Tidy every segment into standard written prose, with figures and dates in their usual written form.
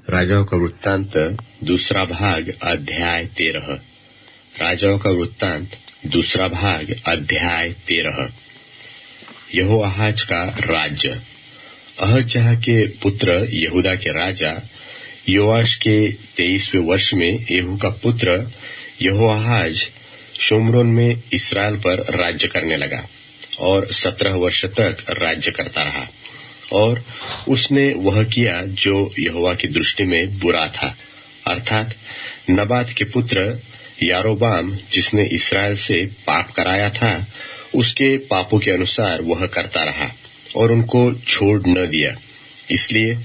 राजाओं का वृत्तांत दूसरा भाग अध्याय 13। राजाओं का वृत्तांत दूसरा भाग अध्याय 13। यहोआहाज का राज्य। अहज्याह के पुत्र यहूदा के राजा योआश के 23वें वर्ष में येहू का पुत्र यहोआहाज शोम्रोन में इसराइल पर राज्य करने लगा और 17 वर्ष तक राज्य करता रहा। और उसने वह किया जो यहोवा की दृष्टि में बुरा था, अर्थात नबात के पुत्र यारोबाम जिसने इसराइल से पाप कराया था, उसके पापों के अनुसार वह करता रहा और उनको छोड़ न दिया। इसलिए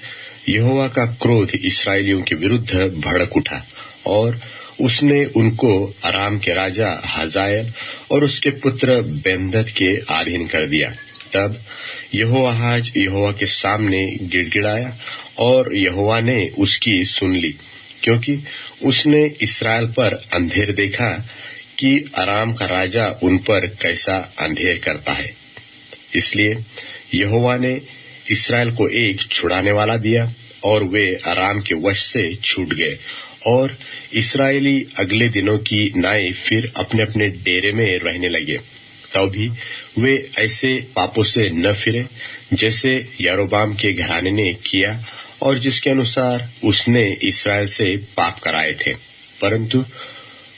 यहोवा का क्रोध इसराइलियों के विरुद्ध भड़क उठा और उसने उनको अराम के राजा हजाएल और उसके पुत्र बेनदद के अधीन कर दिया। तब यहोआहाज यहोवा के सामने गिड़गिड़ाया और यहोवा ने उसकी सुन ली, क्योंकि उसने इसराइल पर अंधेर देखा कि अराम का राजा उन पर कैसा अंधेर करता है। इसलिए यहोवा ने इसराइल को एक छुड़ाने वाला दिया और वे अराम के वश से छूट गए। और इसराइली अगले दिनों की नाई फिर अपने अपने डेरे में रहने लगे। तब भी वे ऐसे पापों से न फिरे जैसे यारोबाम के घराने ने किया और जिसके अनुसार उसने इसराइल से पाप कराए थे, परंतु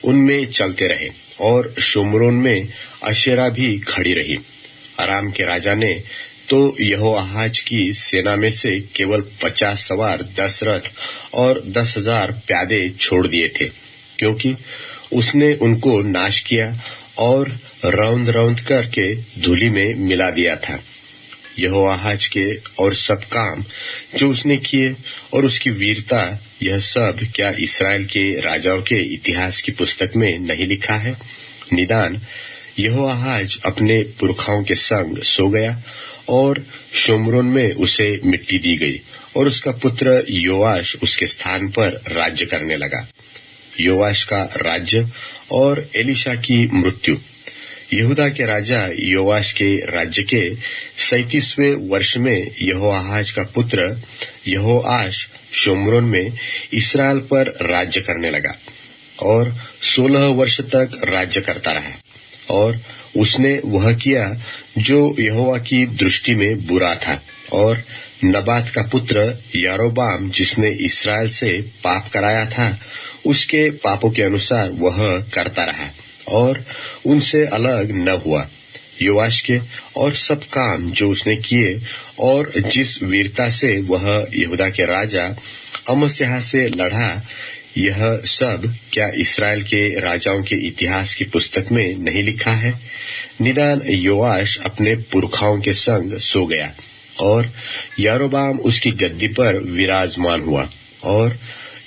उनमें चलते रहे। और शोम्रोन में अशेरा भी खड़ी रही। अराम के राजा ने तो यहोआहाज की सेना में से केवल 50 सवार, 10 रथ और 10,000 प्यादे छोड़ दिए थे, क्योंकि उसने उनको नाश किया और रौंद रौंद करके धूलि में मिला दिया था। यहोआहाज के और सब काम जो उसने किए और उसकी वीरता, यह सब क्या इसराइल के राजाओं के इतिहास की पुस्तक में नहीं लिखा है? निदान यहोआहाज अपने पुरखाओं के संग सो गया और शोम्रोन में उसे मिट्टी दी गई और उसका पुत्र योआश उसके स्थान पर राज्य करने लगा। योआश का राज्य और एलीशा की मृत्यु। यहूदा के राजा योआश के राज्य के 37वें वर्ष में यहोआहाज का पुत्र यहोआश शोम्रोन में इसराइल पर राज्य करने लगा और 16 वर्ष तक राज्य करता रहा। और उसने वह किया जो यहोवा की दृष्टि में बुरा था, और नबात का पुत्र यारोबाम जिसने इसराइल से पाप कराया था, उसके पापों के अनुसार वह करता रहा और उनसे अलग न हुआ। योआश के और सब काम जो उसने किए और जिस वीरता से वह यहूदा के राजा अमस्याह से लड़ा, यह सब क्या इसराइल के राजाओं के इतिहास की पुस्तक में नहीं लिखा है? निदान योआश अपने पुरखाओं के संग सो गया और यारोबाम उसकी गद्दी पर विराजमान हुआ। और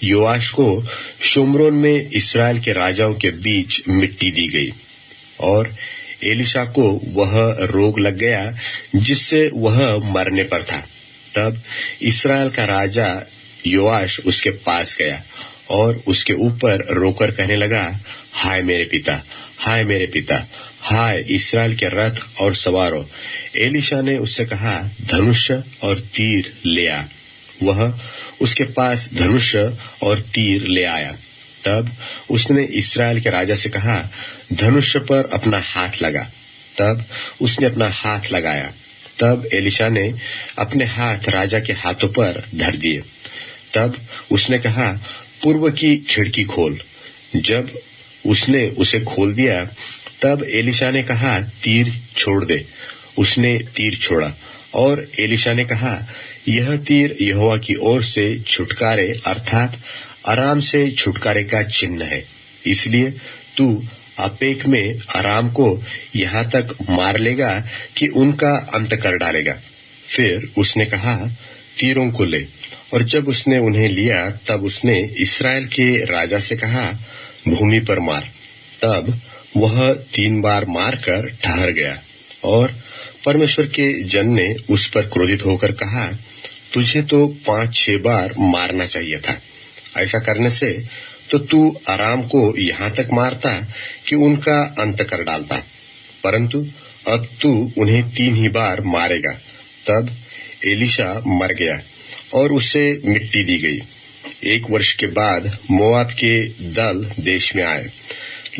योआश को शोम्रोन में इसराइल के राजाओं के बीच मिट्टी दी गई। और एलीशा को वह रोग लग गया जिससे वह मरने पर था। तब इसराइल का राजा योआश उसके पास गया और उसके ऊपर रोकर कहने लगा, हाय मेरे पिता, हाय मेरे पिता, हाय इसराइल के रथ और सवारों। एलीशा ने उससे कहा, धनुष और तीर ले आ। वह उसके पास धनुष और तीर ले आया। तब उसने इसराइल के राजा से कहा, धनुष पर अपना हाथ लगा। तब उसने अपना हाथ लगाया। तब एलीशा ने अपने हाथ राजा के हाथों पर धर दिए। तब उसने कहा, पूर्व की खिड़की खोल। जब उसने उसे खोल दिया, तब एलीशा ने कहा, तीर छोड़ दे। उसने तीर छोड़ा और एलीशा ने कहा, यह तीर यहोवा की ओर से छुटकारे अर्थात अराम से छुटकारे का चिन्ह है। इसलिए तू अपेक में अराम को यहाँ तक मार लेगा कि उनका अंत कर डालेगा। फिर उसने कहा, तीरों को ले। और जब उसने उन्हें लिया, तब उसने इसराइल के राजा से कहा, भूमि पर मार। तब वह 3 बार मारकर ठहर गया। और परमेश्वर के जन ने उस पर क्रोधित होकर कहा, तुझे तो 5-6 बार मारना चाहिए था। ऐसा करने से तो तू अराम को यहाँ तक मारता कि उनका अंत कर डालता, परंतु अब तू उन्हें 3 ही बार मारेगा। तब एलीशा मर गया और उसे मिट्टी दी गई। 1 वर्ष के बाद मोआब के दल देश में आए।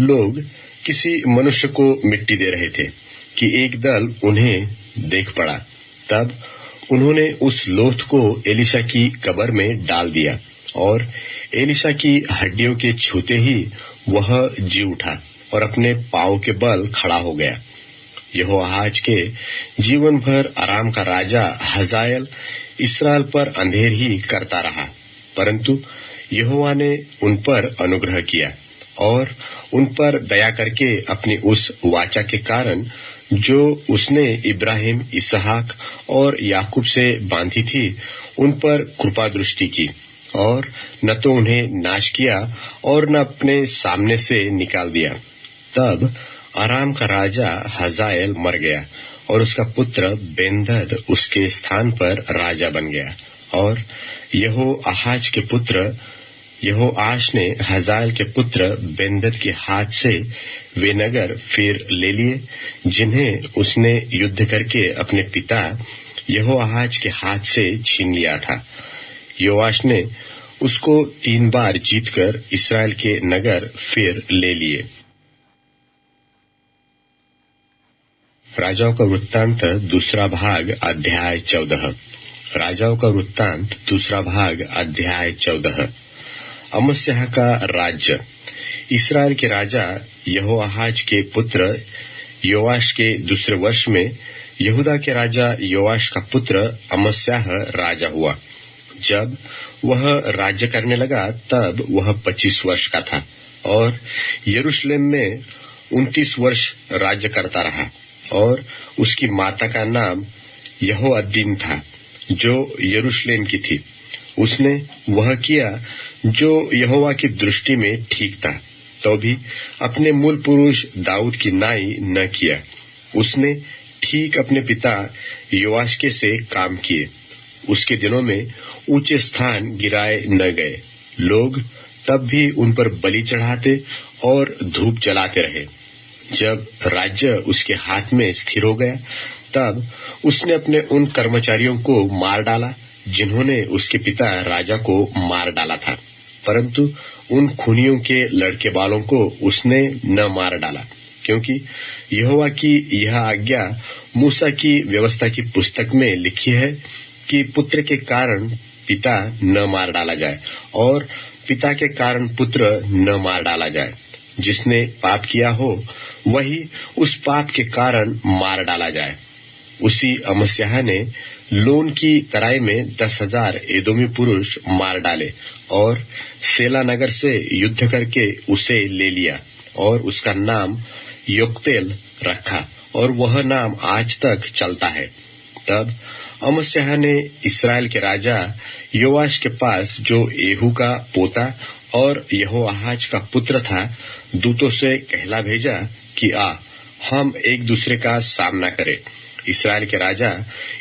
लोग किसी मनुष्य को मिट्टी दे रहे थे कि एक दल उन्हें देख पड़ा। तब उन्होंने उस लोथ को एलीशा की कब्र में डाल दिया और एलीशा की हड्डियों के छूते ही वह जी उठा और अपने पांव के बल खड़ा हो गया। यहोआहाज के जीवन भर अराम का राजा हजाएल इस्राएल पर अंधेर ही करता रहा, परंतु यहोवा ने उन पर अनुग्रह किया और उन पर दया करके अपनी उस वाचा के कारण जो उसने इब्राहिम, इसहाक और याकूब से बांधी थी, उन पर कृपा दृष्टि की और न तो उन्हें नाश किया और न अपने सामने से निकाल दिया। तब अराम का राजा हजाएल मर गया और उसका पुत्र बेन्हदद उसके स्थान पर राजा बन गया। और यहोआहाज के पुत्र यहोआश ने हजाएल के पुत्र बेन्हदद के हाथ से वे नगर फिर ले लिए जिन्हें उसने युद्ध करके अपने पिता यहोआहाज के हाथ से छीन लिया था। योआश ने उसको 3 बार जीतकर इस्राएल के नगर फिर ले लिए। राजाओं का वृत्तांत दूसरा भाग अध्याय 14। राजाओं का वृत्तांत दूसरा भाग अध्याय 14। अमस्याह का राज्य। इस्राएल के राजा यहोआहाज के पुत्र योआश के दूसरे वर्ष में यहूदा के राजा योआश का पुत्र अमस्याह राजा हुआ। जब वह राज्य करने लगा तब वह 25 वर्ष का था और यरूशलेम में 29 वर्ष राज्य करता रहा। और उसकी माता का नाम यहोअद्दीन था जो यरूशलेम की थी। उसने वह किया जो यहोवा की दृष्टि में ठीक था, तो भी अपने मूल पुरुष दाऊद की नाई न किया। उसने ठीक अपने पिता योआश के से काम किए। उसके दिनों में ऊंचे स्थान गिराए न गए। लोग तब भी उन पर बलि चढ़ाते और धूप जलाते रहे। जब राज्य उसके हाथ में स्थिर हो गया तब उसने अपने उन कर्मचारियों को मार डाला जिन्होंने उसके पिता राजा को मार डाला था, परंतु उन खूनियों के लड़के बालों को उसने न मार डाला, क्योंकि यहोवा की यह आज्ञा मूसा की व्यवस्था की पुस्तक में लिखी है कि पुत्र के कारण पिता न मार डाला जाए और पिता के कारण पुत्र न मार डाला जाए। जिसने पाप किया हो वही उस पाप के कारण मार डाला जाए। उसी अमस्याह ने लोन की तराई में 10,000 एदोमी पुरुष मार डाले और सेला नगर से युद्ध करके उसे ले लिया और उसका नाम योक्तेल रखा और वह नाम आज तक चलता है। तब अमस्याह ने इस्राएल के राजा योआश के पास जो येहू का पोता और यहोआहाज का पुत्र था दूतों से कहला भेजा कि आ, हम एक दूसरे का सामना करें। इस्राएल के राजा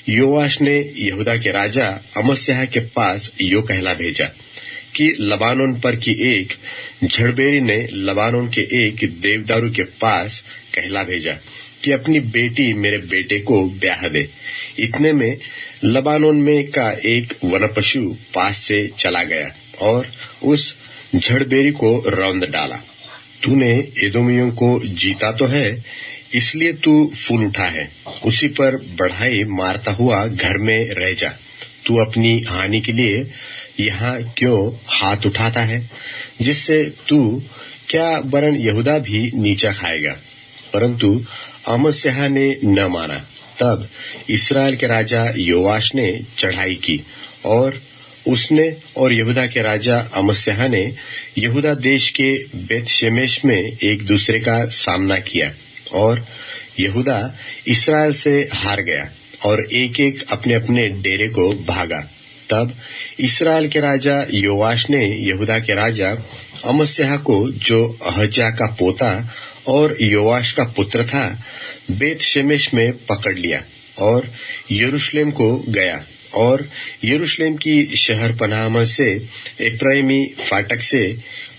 योआश ने यहूदा के राजा अमस्याह के पास यो कहला भेजा कि लबानोन पर की एक झड़बेरी ने लबानोन के एक देवदारू के पास कहला भेजा कि अपनी बेटी मेरे बेटे को ब्याह दे। इतने में लबानोन में का एक वनपशु पास से चला गया और उस झड़बेरी को रौंद डाला। तूने एदोमियों को जीता तो है, इसलिए तू फूल उठा है, उसी पर बढ़ाई मारता हुआ घर में रह जा। तू अपनी हानि के लिए यहाँ क्यों हाथ उठाता है, जिससे तू क्या वरन यहूदा भी नीचा खाएगा। परंतु अमस्याह ने न माना। तब इस्राएल के राजा योआश ने चढ़ाई की और उसने और यहूदा के राजा अमस्याह ने यहूदा देश के बेतशेमेश में एक दूसरे का सामना किया और यहूदा इस्राएल से हार गया और एक एक अपने अपने डेरे को भागा। तब इस्राएल के राजा योआश ने यहूदा के राजा अमस्याह को, जो अहज्याह का पोता और योआश का पुत्र था, बेतशेमेश में पकड़ लिया और यरूशलेम को गया और यरूशलेम की शहर पनाह से एप्रैमी फाटक से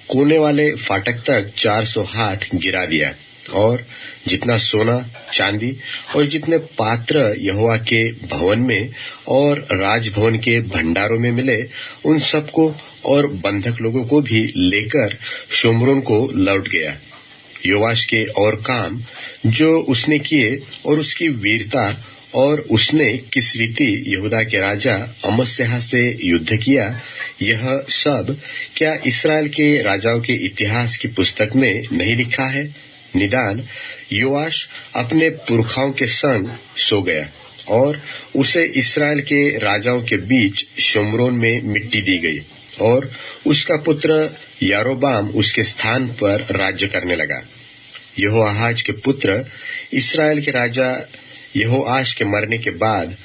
कोने वाले फाटक तक 400 हाथ गिरा दिया और जितना सोना चांदी और जितने पात्र यहोवा के भवन में और राजभवन के भंडारों में मिले, उन सबको और बंधक लोगों को भी लेकर शोम्रोन को लौट गया। योआश के और काम जो उसने किए और उसकी वीरता और उसने किस रीति यहूदा के राजा अमस्याह से युद्ध किया, यह सब क्या इस्राएल के राजाओं के इतिहास की पुस्तक में नहीं लिखा है? निदान योआश अपने पुरखाओं के संग सो गया और उसे इस्राएल के राजाओं के बीच शोम्रोन में मिट्टी दी गई और उसका पुत्र यारोबाम उसके स्थान पर राज्य करने लगा। यहोआहाज के पुत्र इस्राएल के राजा यहोआश के मरने के बाद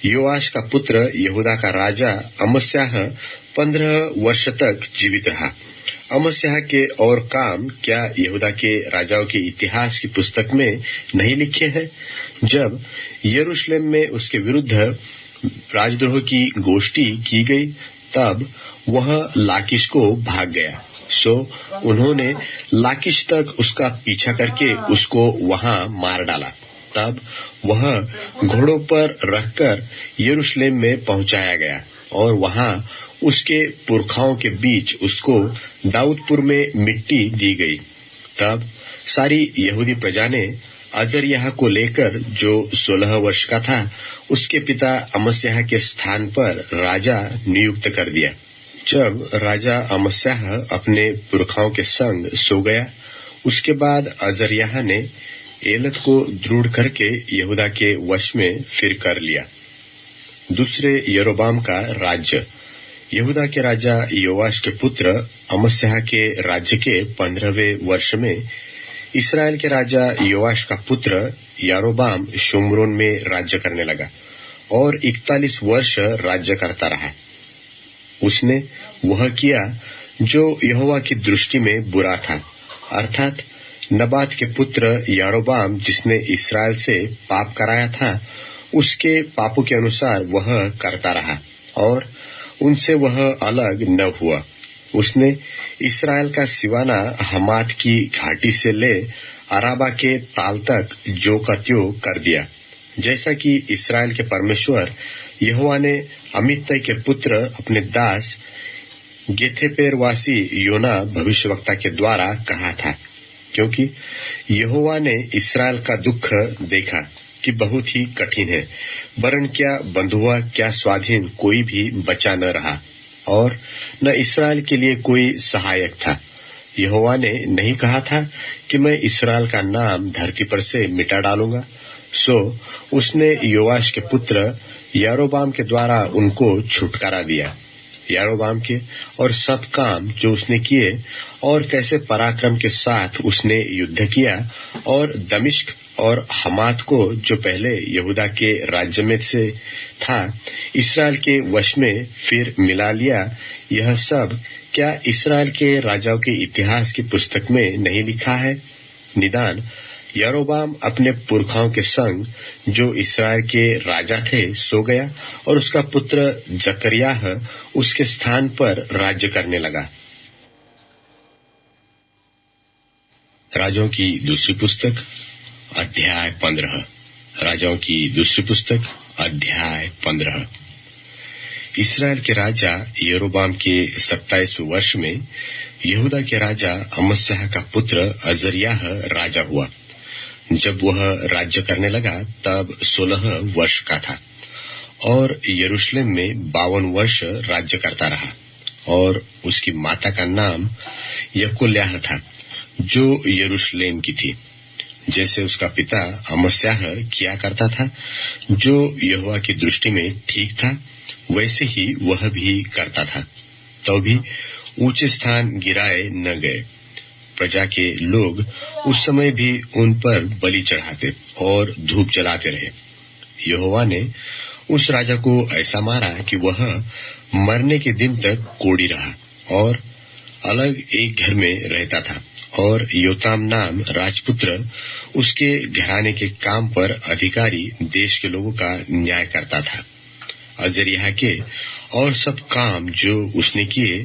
योआश का पुत्र यहूदा का राजा अमस्याह 15 वर्ष तक जीवित रहा। अमस्याह के और काम क्या यहूदा के राजाओं के इतिहास की पुस्तक में नहीं लिखे हैं? जब यरूशलेम में उसके विरुद्ध राजद्रोह की गोष्ठी की गई, तब वह लाकीश को भाग गया। सो उन्होंने लाकीश तक उसका पीछा करके उसको वहां मार डाला। तब वह घोड़ों पर रखकर यरूशलेम में पहुंचाया गया और वहां उसके पुरखाओं के बीच उसको दाऊदपुर में मिट्टी दी गई। तब सारी यहूदी प्रजा ने अजर्याह को लेकर, जो 16 वर्ष का था, उसके पिता अमस्याह के स्थान पर राजा नियुक्त कर दिया। जब राजा अमस्याह अपने पुरखाओं के संग सो गया, उसके बाद अजर्याह ने एलत को दृढ़ करके यहूदा के वश में फिर कर लिया। दूसरे यरोबाम का राज्य। यहूदा के राजा योआश के पुत्र अमस्याह के राज्य के 15वें वर्ष में इस्राएल के राजा योआश का पुत्र यारोबाम शोम्रोन में राज्य करने लगा और 41 वर्ष राज्य करता रहा। उसने वह किया जो यहोवा की दृष्टि में बुरा था, अर्थात नबात के पुत्र यारोबाम जिसने इस्राएल से पाप कराया था, उसके पापों के अनुसार वह करता रहा और उनसे वह अलग न हुआ। उसने इस्राएल का सिवाना हमात की घाटी से ले अराबा के ताल तक जो का त्यों कर दिया, जैसा कि इस्राएल के परमेश्वर यहोवा ने अमित्तै के पुत्र अपने दास गेथेपेरवासी योना भविष्यवक्ता के द्वारा कहा था, क्योंकि यहोवा ने इस्राएल का दुख देखा कि बहुत ही कठिन है, वरन क्या बंधुआ क्या स्वाधीन कोई भी बचा न रहा और न इस्राएल के लिए कोई सहायक था। यहोवा ने नहीं कहा था कि मैं इस्राएल का नाम धरती पर से मिटा डालूंगा। सो उसने योआश के पुत्र यारोबाम के द्वारा उनको छुटकारा दिया। यारोबाम के और सब काम जो उसने किए और कैसे पराक्रम के साथ उसने युद्ध किया और दमिश्क और हमात को, जो पहले यहूदा के राज्य में से था, इस्राएल के वश में फिर मिला लिया, यह सब क्या इस्राएल के राजाओं के इतिहास की पुस्तक में नहीं लिखा है? निदान यारोबाम अपने पुरखाओं के संग जो इस्राएल के राजा थे सो गया और उसका पुत्र जकरियाह उसके स्थान पर राज्य करने लगा। राजाओं की दूसरी पुस्तक अध्याय 15। राजाओं की दूसरी पुस्तक अध्याय 15। इस्राएल के राजा यरोबाम के 27वें वर्ष में यहूदा के राजा अमस्याह का पुत्र अजर्याह राजा हुआ। जब वह राज्य करने लगा तब 16 वर्ष का था और यरूशलेम में 52 वर्ष राज्य करता रहा। और उसकी माता का नाम यकोल्याह था, जो यरूशलेम की थी। जैसे उसका पिता अमस्याह किया करता था, जो यहोवा की दृष्टि में ठीक था, वैसे ही वह भी करता था। तो भी ऊंचे स्थान गिराए न गए। प्रजा के लोग उस समय भी उन पर बलि चढ़ाते और धूप जलाते रहे। यहोवा ने उस राजा को ऐसा मारा कि वह मरने के दिन तक कोढ़ी रहा और अलग एक घर में रहता था। और योताम नाम राजपुत्र उसके घराने के काम पर अधिकारी देश के लोगों का न्याय करता था। अजर्याह के और सब काम जो उसने किए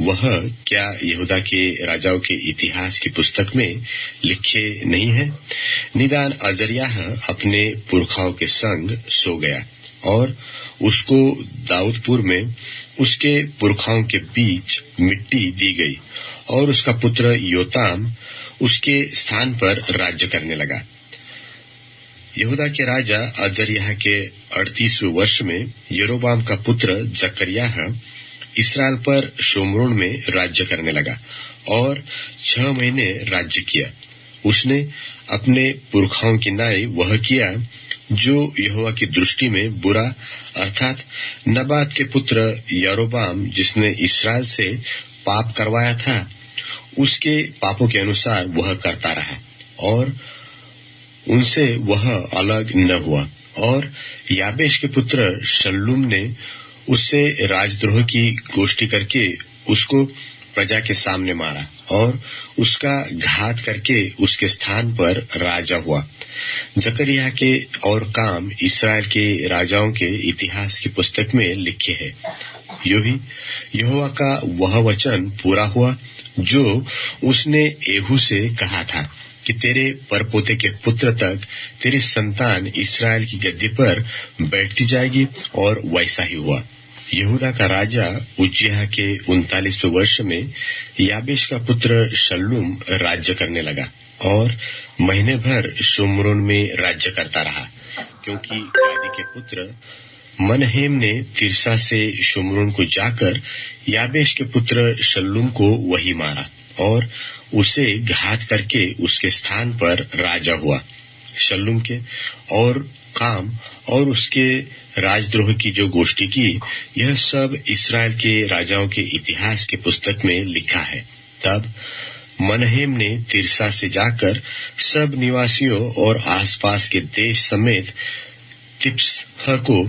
वह क्या यहूदा के राजाओं के इतिहास की पुस्तक में लिखे नहीं है? निदान अजर्याह अपने पुरखाओं के संग सो गया और उसको दाऊदपुर में उसके पुरखाओं के बीच मिट्टी दी गई और उसका पुत्र योताम उसके स्थान पर राज्य करने लगा। यहूदा के राजा अजर्याह के 38वें वर्ष में यरोबाम का पुत्र जकर्याह इस्राएल पर शोम्रोन में राज्य करने लगा और 6 महीने राज्य किया। उसने अपने पुरखाओं की नाई वह किया जो यहोवा की दृष्टि में बुरा, अर्थात नबात के पुत्र यरोबाम जिसने इस्राएल से पाप करवाया था उसके पापों के अनुसार वह करता रहा और उनसे वह अलग न हुआ। और याबेश के पुत्र शल्लूम ने उससे राजद्रोह की गोष्ठी करके उसको प्रजा के सामने मारा और उसका घात करके उसके स्थान पर राजा हुआ। जकरिया के और काम इस्राएल के राजाओं के इतिहास की पुस्तक में लिखे हैं। यूं ही यहोवा का वह वचन पूरा हुआ जो उसने एहू से कहा था कि तेरे परपोते के पुत्र तक तेरी संतान इस्राएल की गद्दी पर बैठती जाएगी, और वैसा ही हुआ। यहूदा का राजा उज्जियाह के 39वें वर्ष में याबेश का पुत्र शल्लूम राज्य करने लगा और महीने भर शोम्रोन में राज्य करता रहा, क्योंकि गादी के पुत्र मनहेम ने तिर्सा से शोम्रोन को जाकर याबेश के पुत्र शल्लूम को वही मारा और उसे घात करके उसके स्थान पर राजा हुआ। शल्लूम के और काम और उसके राजद्रोह की जो गोष्ठी की, यह सब इस्राएल के राजाओं के इतिहास की पुस्तक में लिखा है। तब मनहेम ने तिर्सा से जाकर सब निवासियों और आसपास के देश समेत तिप्सह को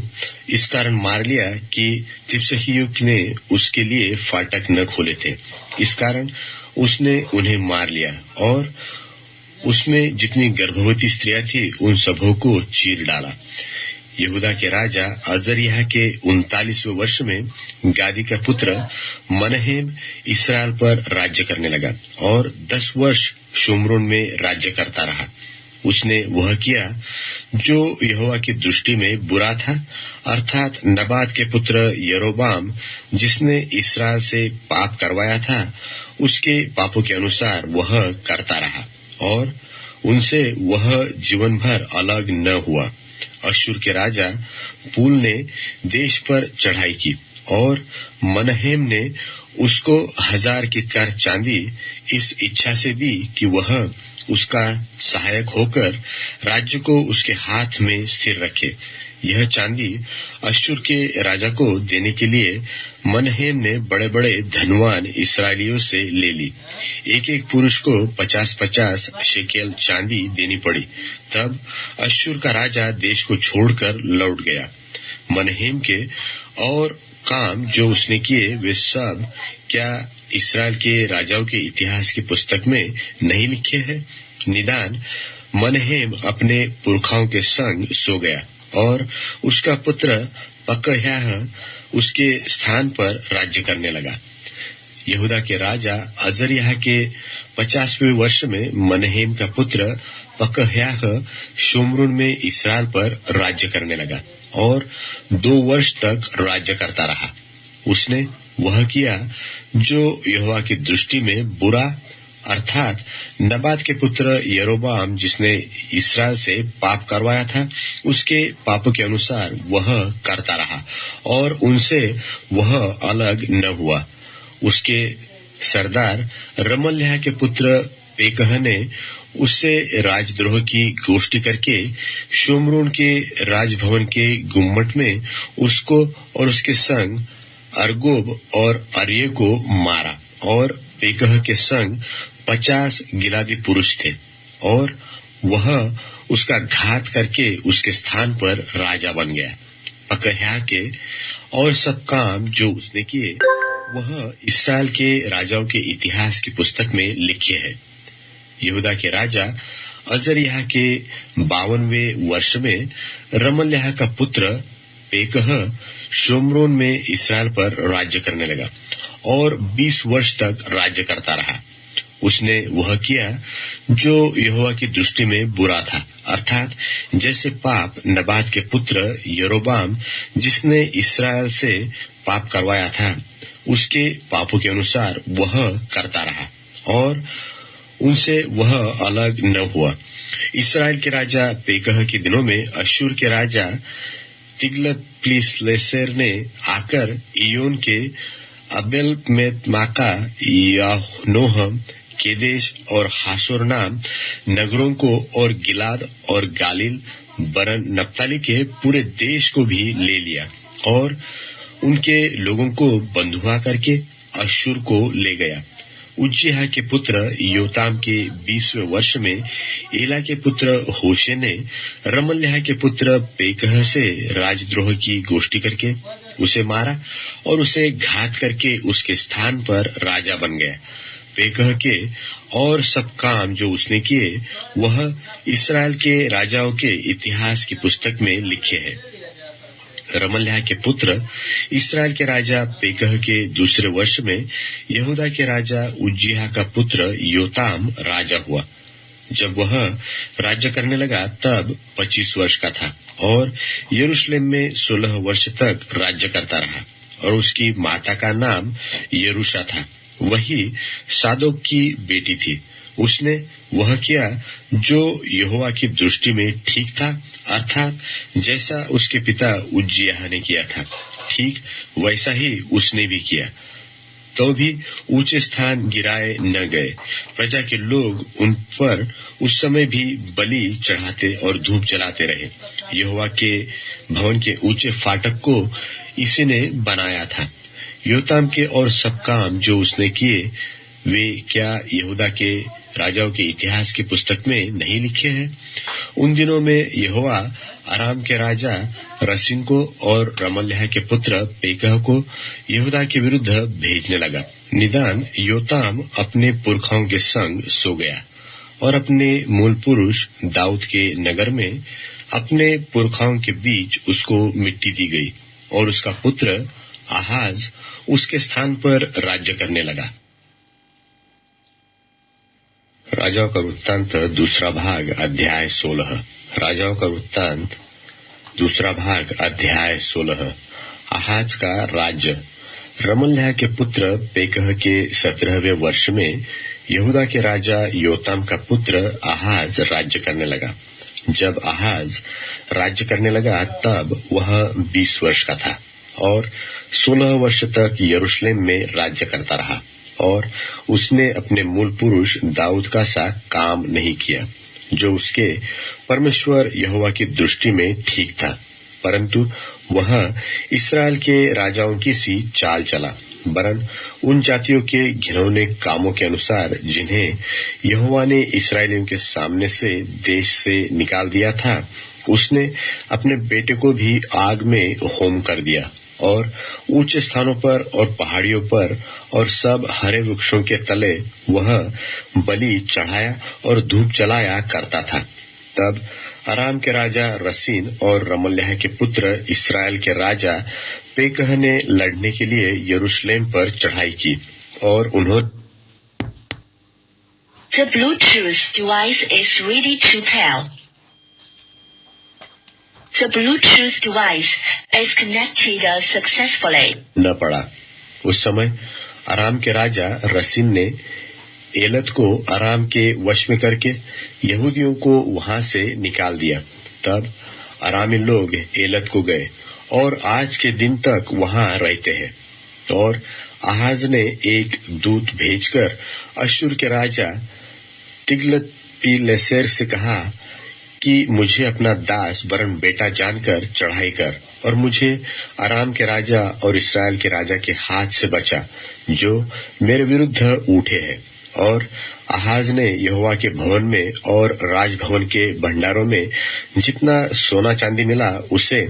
इस कारण मार लिया कि तिप्सहियों ने उसके लिए फाटक न खोले थे। इस कारण उसने उन्हें मार लिया और उसमें जितनी गर्भवती स्त्रियां थी उन सबों को चीर डाला। यहूदा के राजा अजर्याह के 39वें वर्ष में गादी का पुत्र मनहेम इस्राएल पर राज्य करने लगा और 10 वर्ष शोम्रोन में राज्य करता रहा। उसने वह किया जो यहोवा की दृष्टि में बुरा था, अर्थात नबात के पुत्र यरोबाम जिसने इस्राएल से पाप करवाया था उसके पापों के अनुसार वह करता रहा और उनसे वह जीवन भर अलग न हुआ। अश्शूर के राजा पूल ने देश पर चढ़ाई की और मनहेम ने उसको 1000 किक्कार चांदी इस इच्छा से दी कि वह उसका सहायक होकर राज्य को उसके हाथ में स्थिर रखे। यह चांदी अश्शूर के राजा को देने के लिए मनहेम ने बड़े बड़े धनवान इस्राएलियों से ले ली। एक एक पुरुष को 50-50 शेकेल चांदी देनी पड़ी। तब अश्शूर का राजा देश को छोड़कर लौट गया। मनहेम के और काम जो उसने किए वे सब क्या इस्राएल के राजाओं के इतिहास की पुस्तक में नहीं लिखे हैं? निदान मनहेम अपने पुरखाओं के संग सो गया और उसका पुत्र पकह्याह उसके स्थान पर राज्य करने लगा। यहूदा के राजा अजर्याह के 50वें वर्ष में मनहेम का पुत्र पकह्याह शोम्रोन में इस्राएल पर राज्य करने लगा और 2 वर्ष तक राज्य करता रहा। उसने वह किया जो यहोवा की दृष्टि में बुरा, अर्थात नबात के पुत्र यरोबाम जिसने इस्राएल से पाप करवाया था उसके पापों के अनुसार वह करता रहा और उनसे वह अलग न हुआ। उसके सरदार रमल्याह के पुत्र पेकह ने उससे राजद्रोह की गोष्ठी करके शोम्रोन के राजभवन के गुम्मट में उसको और उसके संग अर्गोब और अर्ये को मारा और पेकह के संग 50 गिलादी पुरुष थे और वह उसका घात करके उसके स्थान पर राजा बन गया। पकह्याह के और सब काम जो उसने किए वह इस्राएल के राजाओं के इतिहास की पुस्तक में लिखे हैं। यहूदा के राजा अजर्याह के 52वें वर्ष में रमल्याह का पुत्र पेकह शोम्रोन में इसराइल पर राज्य करने लगा और 20 वर्ष तक राज्य करता रहा। उसने वह किया जो यहोवा की दृष्टि में बुरा था, अर्थात जैसे पाप नबात के पुत्र यरोबाम जिसने इसराइल से पाप करवाया था, उसके पापों के अनुसार वह करता रहा और उनसे वह अलग न हुआ। इसराइल के राजा पेकह के दिनों में अश्शूर के राजा तिग्लत-पिलेसेर ने आकर इयोन के अबेल-मेत-माका, यानोह, केदेश और हासोर नाम नगरों को और गिलाद और गालिल बरन नप्ताली के पूरे देश को भी ले लिया और उनके लोगों को बंधुआ करके अश्शूर को ले गया। उज्जियाह के पुत्र योताम के 20वें वर्ष में एला के पुत्र होशे ने रमल्याह के पुत्र पेकह से राजद्रोह की गोष्ठी करके उसे मारा और उसे घात करके उसके स्थान पर राजा बन गया। पेकह के और सब काम जो उसने किए वह इसराइल के राजाओं के इतिहास की पुस्तक में लिखे हैं। रमल्याह के पुत्र इसराइल के राजा पेकह के दूसरे वर्ष में यहूदा के राजा उज्जियाह का पुत्र योताम राजा हुआ। जब वह राज्य करने लगा तब 25 वर्ष का था और यरूशलेम में 16 वर्ष तक राज्य करता रहा और उसकी माता का नाम यरूशा था, वही सादोक की बेटी थी। उसने वह किया जो यहोवा की दृष्टि में ठीक था, अर्थात जैसा उसके पिता उज्जियाह ने किया था, ठीक वैसा ही उसने भी किया। तो भी ऊंचे स्थान गिराए न गए। प्रजा के लोग उन पर उस समय भी बलि चढ़ाते और धूप जलाते रहे। यहोवा के भवन के ऊंचे फाटक को इसी ने बनाया था। योताम के और सब काम जो उसने किए वे क्या यहूदा के राजाओं के इतिहास की पुस्तक में नहीं लिखे हैं? उन दिनों में यहोवा अराम के राजा रसीन को और रमल्याह के पुत्र पेकह को यहूदा के विरुद्ध भेजने लगा। निदान योताम अपने पुरखाओं के संग सो गया और अपने मूल पुरुष दाऊद के नगर में अपने पुरखाओं के बीच उसको मिट्टी दी गई और उसका पुत्र आहाज उसके स्थान पर राज्य करने लगा। राजाओं का वृत्तांत दूसरा भाग अध्याय 16। राजाओं का वृत्तांत दूसरा भाग अध्याय 16। आहाज का राज्य। रमल्याह के पुत्र पेकह के 17वें वर्ष में यहूदा के राजा योताम का पुत्र आहाज राज्य करने लगा। जब आहाज राज्य करने लगा तब वह 20 वर्ष का था और 16 वर्ष तक यरूशलेम में राज्य करता रहा और उसने अपने मूल पुरुष दाऊद का सा काम नहीं किया जो उसके परमेश्वर यहोवा की दृष्टि में ठीक था, परंतु वह इसराइल के राजाओं की सी चाल चला, वरन उन जातियों के घिनौने कामों के अनुसार जिन्हें यहोवा ने इसराइलियों के सामने से देश से निकाल दिया था। उसने अपने बेटे को भी आग में होम कर दिया और ऊंचे स्थानों पर और पहाड़ियों पर और सब हरे वृक्षों के तले वह बलि चढ़ाया और धूप जलाया करता था। तब अराम के राजा रसीन और रमल्याह के पुत्र इसराइल के राजा पेकह ने लड़ने के लिए यरूशलेम पर चढ़ाई की और उन्होंने The Bluetooth device is ready to pair. The Bluetooth device is connected successfully. न पड़ा। उस समय अराम के राजा रसीन ने एलत को अराम के वश में करके यहूदियों को वहां से निकाल दिया। तब अरामी लोग एलत को गए और आज के दिन तक वहां रहते हैं। और आहाज ने एक दूत भेजकर अश्शूर के राजा तिग्लत-पिलेसेर से कहा कि मुझे अपना दास वरन बेटा जानकर चढ़ाई कर और मुझे अराम के राजा और इसराइल के राजा के हाथ से बचा जो मेरे विरुद्ध उठे हैं। और आहाज ने यहोवा के भवन में और राजभवन के भंडारों में जितना सोना चांदी मिला उसे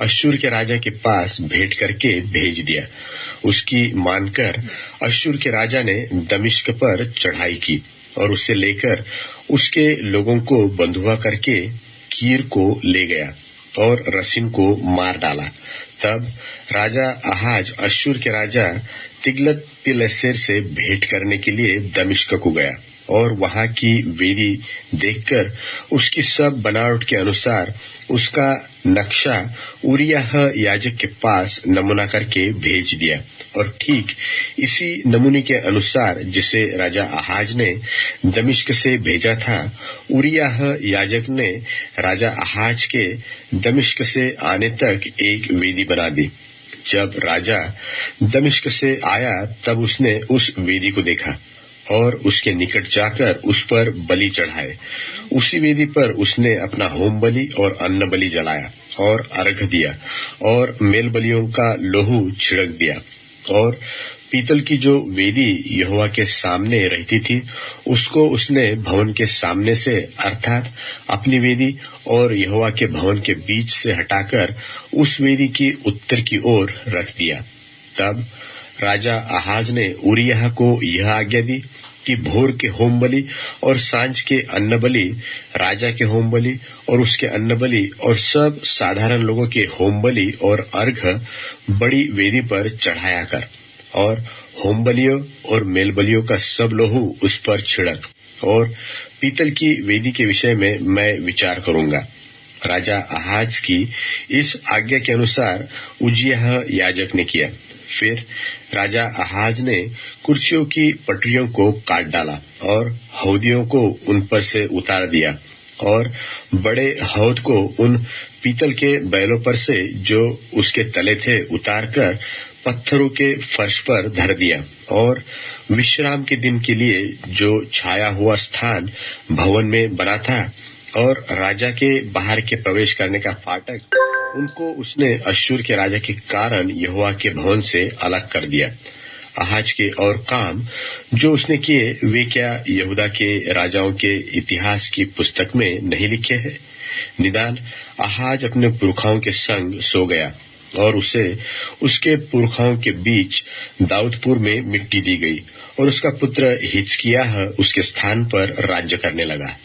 अश्शूर के राजा के पास भेंट करके भेज दिया। उसकी मानकर अश्शूर के राजा ने दमिश्क पर चढ़ाई की और उसे लेकर उसके लोगों को बंधुआ करके कीर को ले गया और रसीन को मार डाला। तब राजा आहाज अश्शूर के राजा तिग्लत पिलेसेर से भेंट करने के लिए दमिश्क को गया और वहां की वेदी देखकर उसकी सब बनावट के अनुसार उसका नक्शा उरियाह याजक के पास नमूना करके भेज दिया। और ठीक इसी नमूने के अनुसार जिसे राजा आहाज ने दमिश्क से भेजा था, उरियाह याजक ने राजा आहाज के दमिश्क से आने तक एक वेदी बना दी। जब राजा दमिश्क से आया तब उसने उस वेदी को देखा और उसके निकट जाकर उस पर बलि चढ़ाए। उसी वेदी पर उसने अपना होम बलि और अन्न बलि जलाया और अर्घ दिया और मेल बलियों का लोहू छिड़क दिया। और पीतल की जो वेदी यहोवा के सामने रहती थी, उसको उसने भवन के सामने से अर्थात अपनी वेदी और यहोवा के भवन के बीच से हटाकर उस वेदी की उत्तर की ओर रख दिया। तब राजा आहाज ने उरिय्याह को यह आज्ञा दी कि भोर के होम बलि और सांझ के अन्न बलि, राजा के होम बलि और उसके अन्न बलि और सब साधारण लोगों के होम बलि और अर्घ बड़ी वेदी पर चढ़ाया कर, और होम बलियों और मेल बलियों का सब लोहू उस पर छिड़क। और पीतल की वेदी के विषय में मैं विचार करूंगा। राजा आहाज की इस आज्ञा के अनुसार उज्जियाह याजक ने किया। फिर राजा आहाज ने कुर्सियों की पटरियों को काट डाला और हौदियों को उन पर से उतार दिया और बड़े हौद को उन पीतल के बैलों पर से जो उसके तले थे उतारकर पत्थरों के फर्श पर धर दिया। और विश्राम के दिन के लिए जो छाया हुआ स्थान भवन में बना था और राजा के बाहर के प्रवेश करने का फाटक, उनको उसने अश्शूर के राजा के कारण यहोवा के भवन से अलग कर दिया। आहाज के और काम जो उसने किए वे क्या यहूदा के राजाओं के इतिहास की पुस्तक में नहीं लिखे हैं? निदान आहाज अपने पुरखाओं के संग सो गया और उसे उसके पुरखाओं के बीच दाऊदपुर में मिट्टी दी गई और उसका पुत्र हिजकिय्याह उसके स्थान पर राज्य करने लगा।